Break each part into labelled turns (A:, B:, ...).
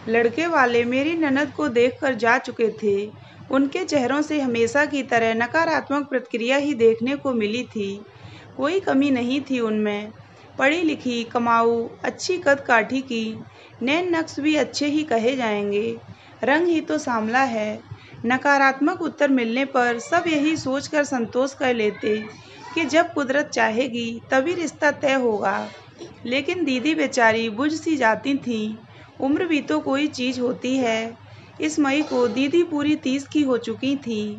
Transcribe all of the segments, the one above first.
A: लड़के वाले मेरी ननद को देखकर जा चुके थे। उनके चेहरों से हमेशा की तरह नकारात्मक प्रतिक्रिया ही देखने को मिली थी। कोई कमी नहीं थी उनमें। पढ़ी लिखी, कमाऊ, अच्छी कद-काठी की, नैन नक्श भी अच्छे ही कहे जाएंगे। रंग ही तो सांवला है। नकारात्मक उत्तर मिलने पर सब यही सोचकर संतोष कर लेते कि जब कुदरत चाहेगी तभी रिश्ता तय होगा। लेकिन दीदी बेचारी बुझ सी जाती थीं। उम्र भी तो कोई चीज़ होती है। इस मई को दीदी पूरी 30 की हो चुकी थीं।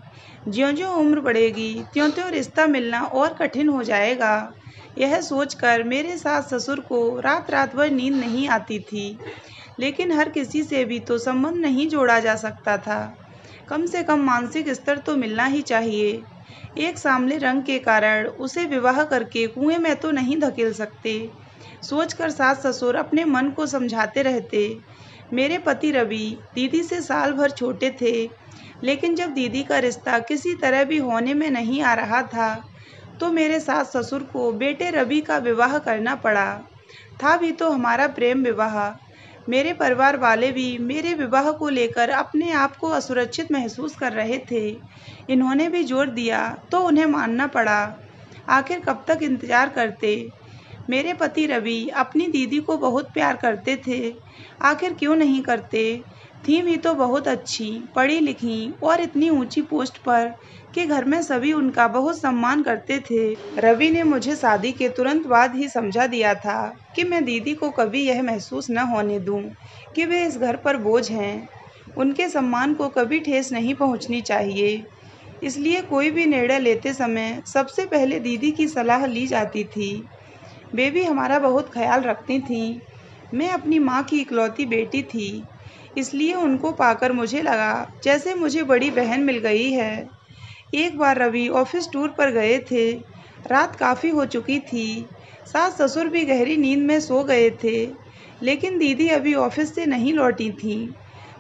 A: ज्यों-ज्यों उम्र बढ़ेगी त्यों-त्यों रिश्ता मिलना और कठिन हो जाएगा। यह सोचकर मेरे सास-ससुर को रात-रात भर नींद नहीं आती थी। लेकिन हर किसी से भी तो संबंध नहीं जोड़ा जा सकता था। कम से कम मानसिक स्तर तो मिलना ही चाहिए। एक सांवले रंग के कारण उसे विवाह करके कुएं में तो नहीं धकेल सकते। सोचकर सास-ससुर अपने मन को समझाते रहते। मेरे पति रवि दीदी से साल भर छोटे थे, लेकिन जब दीदी का रिश्ता किसी तरह भी होने में नहीं आ रहा था, तो मेरे सास-ससुर को बेटे रवि का विवाह करना पड़ा। था भी तो हमारा प्रेम विवाह। मेरे परिवार वाले भी मेरे विवाह को लेकर अपने आप को असुरक्षित महसूस कर रहे थे। इन्होंने भी जोर दिया तो उन्हें मानना पड़ा। आखिर कब तक इंतजार करते। मेरे पति रवि अपनी दीदी को बहुत प्यार करते थे। आखिर क्यों नहीं करते। थी भी तो बहुत अच्छी, पढ़ी लिखी और इतनी ऊंची पोस्ट पर कि घर में सभी उनका बहुत सम्मान करते थे। रवि ने मुझे शादी के तुरंत बाद ही समझा दिया था कि मैं दीदी को कभी यह महसूस न होने दूं कि वे इस घर पर बोझ हैं। उनके सम्मान को कभी ठेस नहीं पहुंचनी चाहिए। इसलिए कोई भी निर्णय लेते समय सबसे पहले दीदी की सलाह ली जाती थी। वे भी हमारा बहुत ख्याल रखती थीं। मैं अपनी माँ की इकलौती बेटी थी, इसलिए उनको पाकर मुझे लगा जैसे मुझे बड़ी बहन मिल गई है। एक बार रवि ऑफिस टूर पर गए थे। रात काफ़ी हो चुकी थी। सास-ससुर भी गहरी नींद में सो गए थे, लेकिन दीदी अभी ऑफिस से नहीं लौटी थीं।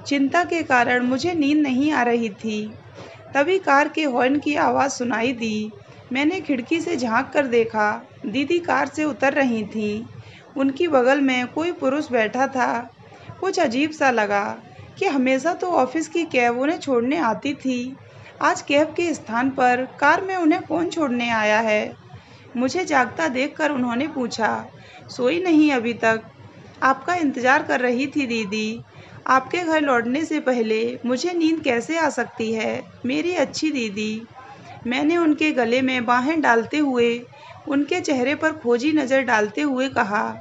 A: चिंता के कारण मुझे नींद नहीं आ रही थी। तभी कार के हॉर्न की आवाज़ सुनाई दी। मैंने खिड़की से झांक कर देखा। दीदी कार से उतर रही थीं। उनकी बगल में कोई पुरुष बैठा था। कुछ अजीब सा लगा कि हमेशा तो ऑफिस की कैब उन्हें छोड़ने आती थी। आज कैब के स्थान पर कार में उन्हें कौन छोड़ने आया है। मुझे जागता देखकर उन्होंने पूछा, सोई नहीं अभी तक? आपका इंतजार कर रही थी दीदी। आपके घर लौटने से पहले मुझे नींद कैसे आ सकती है, मेरी अच्छी दीदी। मैंने उनके गले में बाहें डालते हुए, उनके चेहरे पर खोजी नज़र डालते हुए कहा,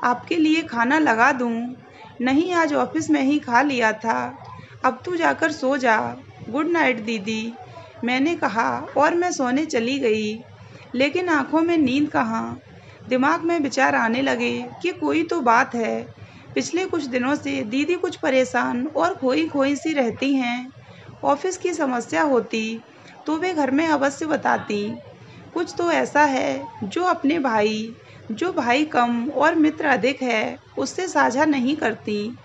A: आपके लिए खाना लगा दूं? नहीं, आज ऑफिस में ही खा लिया था। अब तू जाकर सो जा। गुड नाइट दीदी, मैंने कहा और मैं सोने चली गई। लेकिन आंखों में नींद कहाँ। दिमाग में विचार आने लगे कि कोई तो बात है। पिछले कुछ दिनों से दीदी कुछ परेशान और खोई खोई सी रहती हैं। ऑफिस की समस्या होती तो वे घर में अवश्य बताती। कुछ तो ऐसा है जो भाई कम और मित्र अधिक है, उससे साझा नहीं करती।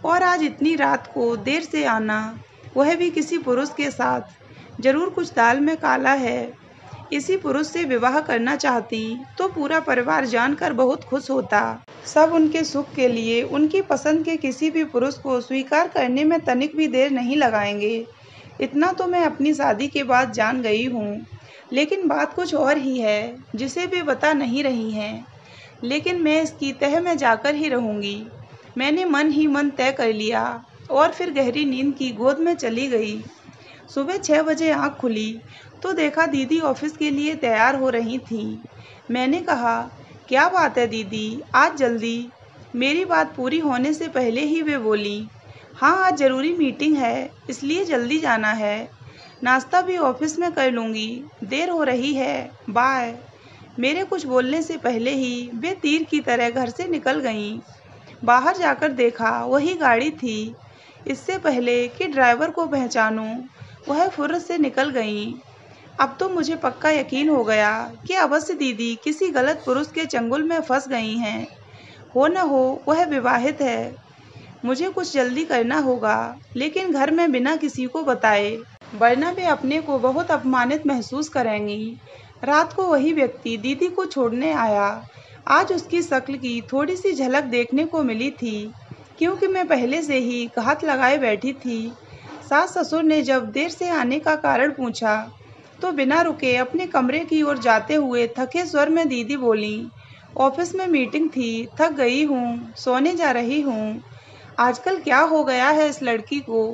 A: और आज इतनी रात को देर से आना, वह भी किसी पुरुष के साथ। जरूर कुछ दाल में काला है। इसी पुरुष से विवाह करना चाहती तो पूरा परिवार जानकर बहुत खुश होता। सब उनके सुख के लिए उनकी पसंद के किसी भी पुरुष को स्वीकार करने में तनिक भी देर नहीं लगाएंगे। इतना तो मैं अपनी शादी के बाद जान गई हूँ। लेकिन बात कुछ और ही है, जिसे वे बता नहीं रही हैं। लेकिन मैं इसकी तह में जाकर ही रहूँगी। मैंने मन ही मन तय कर लिया और फिर गहरी नींद की गोद में चली गई। सुबह 6 बजे आँख खुली तो देखा दीदी ऑफिस के लिए तैयार हो रही थीं। मैंने कहा, क्या बात है दीदी, आज जल्दी? मेरी बात पूरी होने से पहले ही वे बोलीं, हाँ आज ज़रूरी मीटिंग है, इसलिए जल्दी जाना है। नाश्ता भी ऑफिस में कर लूँगी, देर हो रही है, बाय। मेरे कुछ बोलने से पहले ही वे तीर की तरह घर से निकल गईं। बाहर जाकर देखा वही गाड़ी थी। इससे पहले कि ड्राइवर को पहचानूं, वह फुर्र से निकल गईं। अब तो मुझे पक्का यकीन हो गया कि अवश्य दीदी किसी गलत पुरुष के चंगुल में फंस गई हैं। हो न हो वह विवाहित है। मुझे कुछ जल्दी करना होगा, लेकिन घर में बिना किसी को बताए, वरना वे अपने को बहुत अपमानित महसूस करेंगी। रात को वही व्यक्ति दीदी को छोड़ने आया। आज उसकी शक्ल की थोड़ी सी झलक देखने को मिली थी। क्योंकि मैं पहले से ही घात लगाए बैठी थी। सास ससुर ने जब देर से आने का कारण पूछा तो बिना रुके अपने कमरे की ओर जाते हुए थके स्वर में दीदी बोली, ऑफिस में मीटिंग थी, थक गई हूँ, सोने जा रही हूँ। आजकल क्या हो गया है इस लड़की को,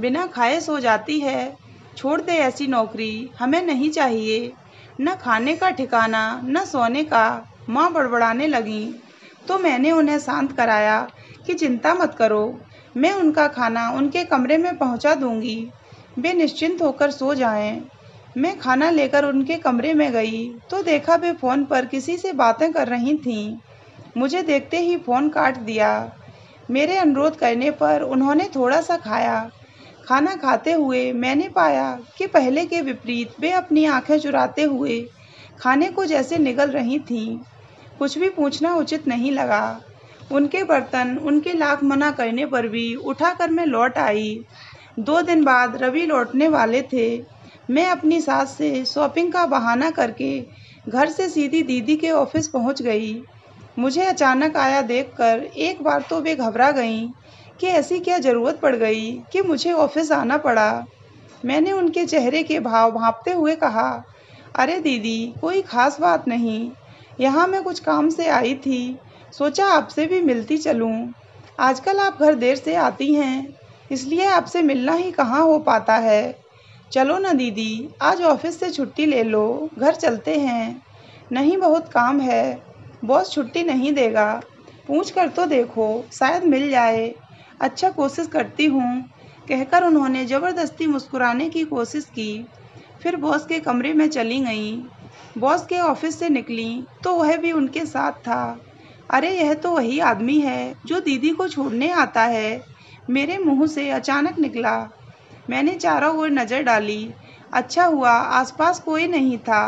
A: बिना खाए सो जाती है। छोड़ दे ऐसी नौकरी, हमें नहीं चाहिए। न खाने का ठिकाना न सोने का। माँ बड़बड़ाने लगीं तो मैंने उन्हें शांत कराया कि चिंता मत करो, मैं उनका खाना उनके कमरे में पहुंचा दूंगी, वे निश्चिंत होकर सो जाएं। मैं खाना लेकर उनके कमरे में गई तो देखा वे फ़ोन पर किसी से बातें कर रही थीं। मुझे देखते ही फ़ोन काट दिया। मेरे अनुरोध करने पर उन्होंने थोड़ा सा खाया। खाना खाते हुए मैंने पाया कि पहले के विपरीत वे अपनी आंखें चुराते हुए खाने को जैसे निगल रही थीं। कुछ भी पूछना उचित नहीं लगा। उनके बर्तन उनके लाख मना करने पर भी उठाकर मैं लौट आई। 2 दिन बाद रवि लौटने वाले थे। मैं अपनी सास से शॉपिंग का बहाना करके घर से सीधी दीदी के ऑफिस पहुंच गई। मुझे अचानक आया देखकर एक बार तो वे घबरा गईं कि ऐसी क्या ज़रूरत पड़ गई कि मुझे ऑफिस आना पड़ा। मैंने उनके चेहरे के भाव भांपते हुए कहा, अरे दीदी, कोई ख़ास बात नहीं, यहाँ मैं कुछ काम से आई थी, सोचा आपसे भी मिलती चलूँ। आजकल आप घर देर से आती हैं, इसलिए आपसे मिलना ही कहाँ हो पाता है। चलो ना दीदी, आज ऑफिस से छुट्टी ले लो, घर चलते हैं। नहीं, बहुत काम है, बॉस छुट्टी नहीं देगा। पूछ कर तो देखो, शायद मिल जाए। अच्छा, कोशिश करती हूँ, कहकर उन्होंने ज़बरदस्ती मुस्कुराने की कोशिश की। फिर बॉस के कमरे में चली गईं। बॉस के ऑफिस से निकली तो वह भी उनके साथ था। अरे, यह तो वही आदमी है जो दीदी को छोड़ने आता है, मेरे मुंह से अचानक निकला। मैंने चारों ओर नज़र डाली। अच्छा हुआ आसपास कोई नहीं था।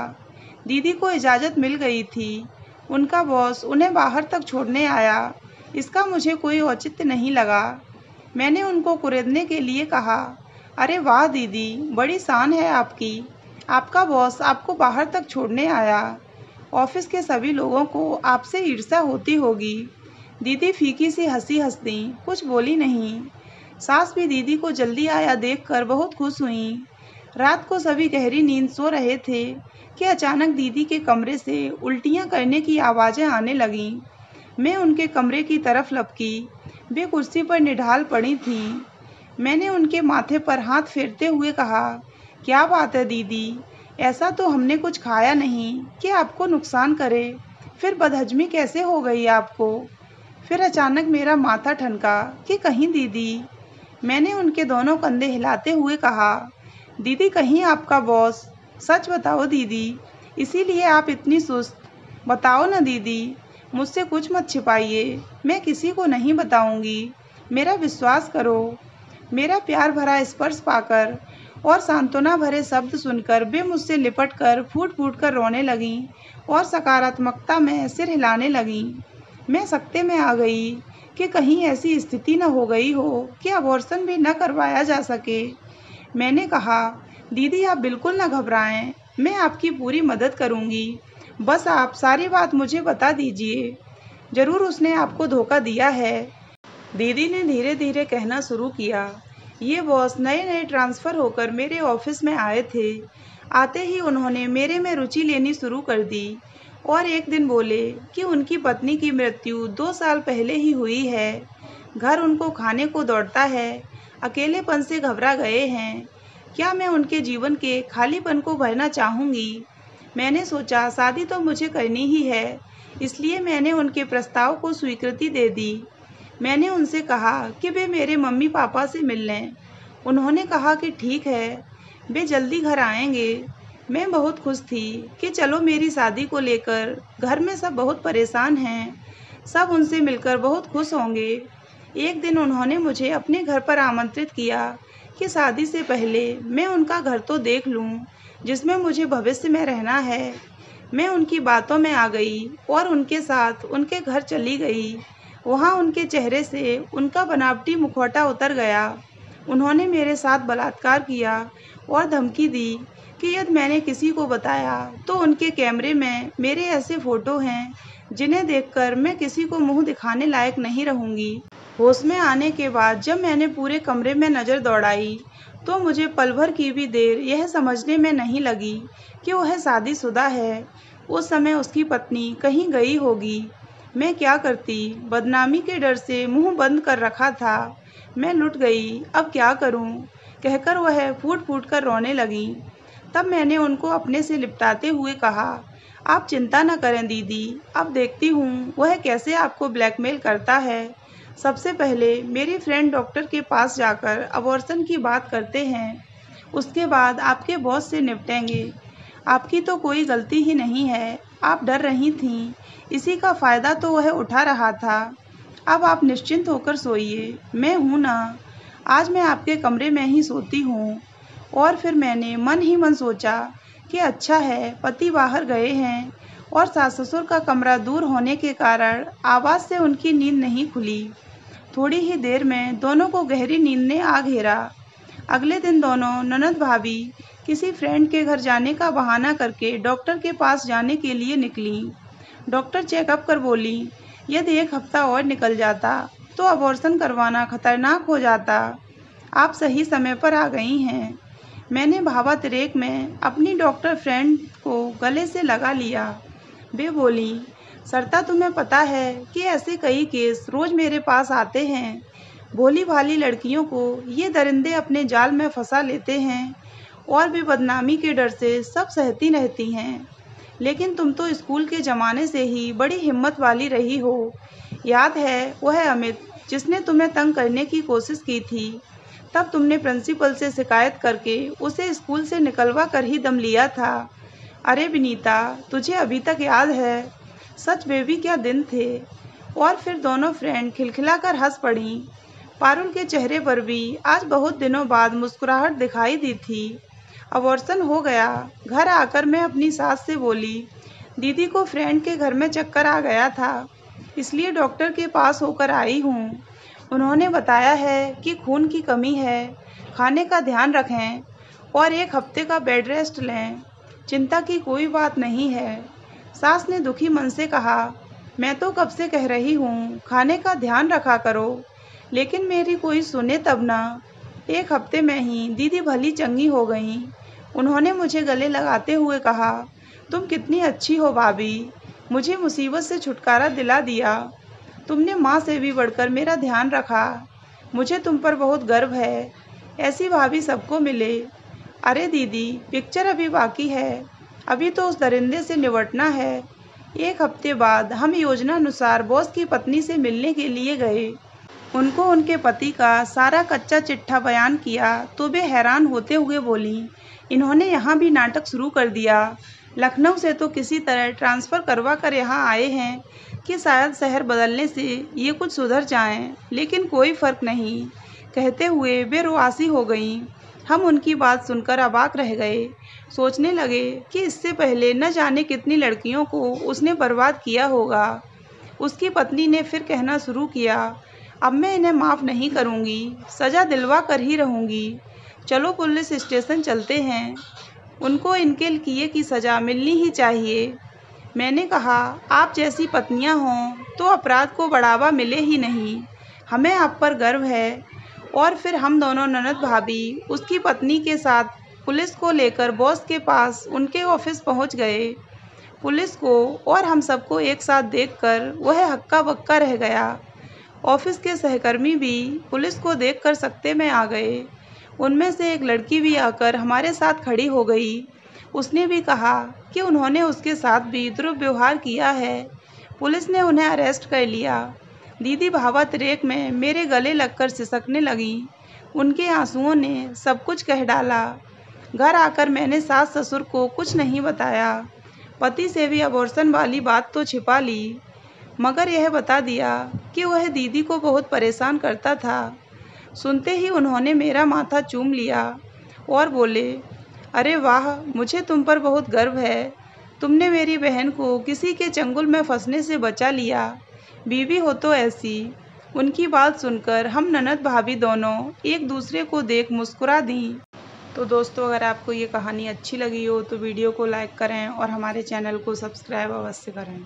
A: दीदी को इजाज़त मिल गई थी। उनका बॉस उन्हें बाहर तक छोड़ने आया, इसका मुझे कोई औचित्य नहीं लगा। मैंने उनको कुरेदने के लिए कहा, अरे वाह दीदी, बड़ी शान है आपकी, आपका बॉस आपको बाहर तक छोड़ने आया। ऑफिस के सभी लोगों को आपसे ईर्ष्या होती होगी। दीदी फीकी सी हंसी हंस दी, कुछ बोली नहीं। सास भी दीदी को जल्दी आया देखकर बहुत खुश हुई। रात को सभी गहरी नींद सो रहे थे कि अचानक दीदी के कमरे से उल्टियां करने की आवाज़ें आने लगीं। मैं उनके कमरे की तरफ लपकी। वे कुर्सी पर निढाल पड़ी थीं। मैंने उनके माथे पर हाथ फेरते हुए कहा, क्या बात है दीदी, ऐसा तो हमने कुछ खाया नहीं कि आपको नुकसान करे, फिर बदहजमी कैसे हो गई आपको। फिर अचानक मेरा माथा ठनका कि कहीं दीदी। मैंने उनके दोनों कंधे हिलाते हुए कहा, दीदी कहीं आपका बॉस। सच बताओ दीदी, इसीलिए आप इतनी सुस्त। बताओ ना दीदी, मुझसे कुछ मत छिपाइए, मैं किसी को नहीं बताऊंगी, मेरा विश्वास करो। मेरा प्यार भरा स्पर्श पाकर और सांत्वना भरे शब्द सुनकर वे मुझसे लिपट कर फूट फूट कर रोने लगीं और सकारात्मकता में सिर हिलाने लगीं। मैं सकते में आ गई कि कहीं ऐसी स्थिति न हो गई हो कि अबॉर्शन भी न करवाया जा सके। मैंने कहा, दीदी आप बिल्कुल न घबराएं, मैं आपकी पूरी मदद करूंगी, बस आप सारी बात मुझे बता दीजिए। ज़रूर उसने आपको धोखा दिया है। दीदी ने धीरे धीरे कहना शुरू किया, ये बॉस नए नए ट्रांसफ़र होकर मेरे ऑफिस में आए थे। आते ही उन्होंने मेरे में रुचि लेनी शुरू कर दी और एक दिन बोले कि उनकी पत्नी की मृत्यु 2 साल पहले ही हुई है। घर उनको खाने को दौड़ता है, अकेलेपन से घबरा गए हैं। क्या मैं उनके जीवन के खालीपन को भरना चाहूँगी। मैंने सोचा शादी तो मुझे करनी ही है, इसलिए मैंने उनके प्रस्ताव को स्वीकृति दे दी। मैंने उनसे कहा कि वे मेरे मम्मी पापा से मिल लें। उन्होंने कहा कि ठीक है, वे जल्दी घर आएंगे। मैं बहुत खुश थी कि चलो मेरी शादी को लेकर घर में सब बहुत परेशान हैं, सब उनसे मिलकर बहुत खुश होंगे। एक दिन उन्होंने मुझे अपने घर पर आमंत्रित किया कि शादी से पहले मैं उनका घर तो देख लूं, जिसमें मुझे भविष्य में रहना है। मैं उनकी बातों में आ गई और उनके साथ उनके घर चली गई। वहाँ उनके चेहरे से उनका बनावटी मुखौटा उतर गया। उन्होंने मेरे साथ बलात्कार किया और धमकी दी कि यदि मैंने किसी को बताया तो उनके कैमरे में मेरे ऐसे फ़ोटो हैं जिन्हें देखकर मैं किसी को मुंह दिखाने लायक नहीं रहूँगी। होश में आने के बाद जब मैंने पूरे कमरे में नज़र दौड़ाई तो मुझे पल भर की भी देर यह समझने में नहीं लगी कि वह शादीशुदा है। उस समय उसकी पत्नी कहीं गई होगी। मैं क्या करती? बदनामी के डर से मुंह बंद कर रखा था। मैं लुट गई, अब क्या करूं? कहकर वह फूट फूट कर रोने लगी। तब मैंने उनको अपने से लिपटाते हुए कहा, आप चिंता न करें दीदी, अब देखती हूँ वह कैसे आपको ब्लैकमेल करता है। सबसे पहले मेरी फ्रेंड डॉक्टर के पास जाकर अबॉर्शन की बात करते हैं, उसके बाद आपके बॉस से निपटेंगे। आपकी तो कोई गलती ही नहीं है, आप डर रही थीं, इसी का फ़ायदा तो वह उठा रहा था। अब आप निश्चिंत होकर सोइए, मैं हूँ ना। आज मैं आपके कमरे में ही सोती हूँ। और फिर मैंने मन ही मन सोचा कि अच्छा है पति बाहर गए हैं और सास ससुर का कमरा दूर होने के कारण आवाज़ से उनकी नींद नहीं खुली। थोड़ी ही देर में दोनों को गहरी नींद ने आ घेरा। अगले दिन दोनों ननद भाभी किसी फ्रेंड के घर जाने का बहाना करके डॉक्टर के पास जाने के लिए निकली। डॉक्टर चेकअप कर बोली, यदि 1 हफ्ता और निकल जाता तो अबॉर्शन करवाना खतरनाक हो जाता। आप सही समय पर आ गई हैं। मैंने भावातिरेक में अपनी डॉक्टर फ्रेंड को गले से लगा लिया। वे बोली, सरता तुम्हें पता है कि ऐसे कई केस रोज मेरे पास आते हैं। भोली भाली लड़कियों को ये दरिंदे अपने जाल में फंसा लेते हैं और भी बदनामी के डर से सब सहती रहती हैं। लेकिन तुम तो स्कूल के ज़माने से ही बड़ी हिम्मत वाली रही हो। याद है वह अमित जिसने तुम्हें तंग करने की कोशिश की थी? तब तुमने प्रिंसिपल से शिकायत करके उसे स्कूल से निकलवा कर ही दम लिया था। अरे विनीता, तुझे अभी तक याद है? सच वे भी क्या दिन थे। और फिर दोनों फ्रेंड खिलखिलाकर हंस पड़ीं। पारुल के चेहरे पर भी आज बहुत दिनों बाद मुस्कुराहट दिखाई दी थी। अबॉर्शन हो गया। घर आकर मैं अपनी सास से बोली, दीदी को फ्रेंड के घर में चक्कर आ गया था, इसलिए डॉक्टर के पास होकर आई हूँ। उन्होंने बताया है कि खून की कमी है, खाने का ध्यान रखें और 1 हफ्ते का बेड रेस्ट लें। चिंता की कोई बात नहीं है। सास ने दुखी मन से कहा, मैं तो कब से कह रही हूँ खाने का ध्यान रखा करो, लेकिन मेरी कोई सुने तब ना। 1 हफ्ते में ही दीदी भली चंगी हो गईं। उन्होंने मुझे गले लगाते हुए कहा, तुम कितनी अच्छी हो भाभी, मुझे मुसीबत से छुटकारा दिला दिया। तुमने माँ से भी बढ़कर मेरा ध्यान रखा। मुझे तुम पर बहुत गर्व है। ऐसी भाभी सबको मिले। अरे दीदी, पिक्चर अभी बाकी है, अभी तो उस दरिंदे से निपटना है। 1 हफ्ते बाद हम योजना अनुसार बॉस की पत्नी से मिलने के लिए गए। उनको उनके पति का सारा कच्चा चिट्ठा बयान किया तो वे हैरान होते हुए बोलीं, इन्होंने यहाँ भी नाटक शुरू कर दिया। लखनऊ से तो किसी तरह ट्रांसफ़र करवा कर यहाँ आए हैं कि शायद शहर बदलने से ये कुछ सुधर जाएं, लेकिन कोई फ़र्क नहीं। कहते हुए वे रुआसी हो गईं। हम उनकी बात सुनकर अबाक रह गए। सोचने लगे कि इससे पहले न जाने कितनी लड़कियों को उसने बर्बाद किया होगा। उसकी पत्नी ने फिर कहना शुरू किया, अब मैं इन्हें माफ़ नहीं करूँगी, सज़ा दिलवा कर ही रहूँगी। चलो पुलिस स्टेशन चलते हैं, उनको इनके किए की सज़ा मिलनी ही चाहिए। मैंने कहा, आप जैसी पत्नियां हों तो अपराध को बढ़ावा मिले ही नहीं। हमें आप पर गर्व है। और फिर हम दोनों ननद भाभी उसकी पत्नी के साथ पुलिस को लेकर बॉस के पास उनके ऑफिस पहुंच गए। पुलिस को और हम सबको एक साथ देखकर वह हक्का बक्का रह गया। ऑफिस के सहकर्मी भी पुलिस को देखकर सकते में आ गए। उनमें से एक लड़की भी आकर हमारे साथ खड़ी हो गई। उसने भी कहा कि उन्होंने उसके साथ भी दुर्व्यवहार किया है। पुलिस ने उन्हें अरेस्ट कर लिया। दीदी भावातिरेक में मेरे गले लगकर सिसकने लगीं। उनके आंसुओं ने सब कुछ कह डाला। घर आकर मैंने सास ससुर को कुछ नहीं बताया। पति से भी अबॉर्शन वाली बात तो छिपा ली, मगर यह बता दिया कि वह दीदी को बहुत परेशान करता था। सुनते ही उन्होंने मेरा माथा चूम लिया और बोले, अरे वाह, मुझे तुम पर बहुत गर्व है। तुमने मेरी बहन को किसी के चंगुल में फंसने से बचा लिया। बीवी हो तो ऐसी। उनकी बात सुनकर हम ननद भाभी दोनों एक दूसरे को देख मुस्कुरा दीं। तो दोस्तों, अगर आपको ये कहानी अच्छी लगी हो तो वीडियो को लाइक करें और हमारे चैनल को सब्सक्राइब अवश्य करें।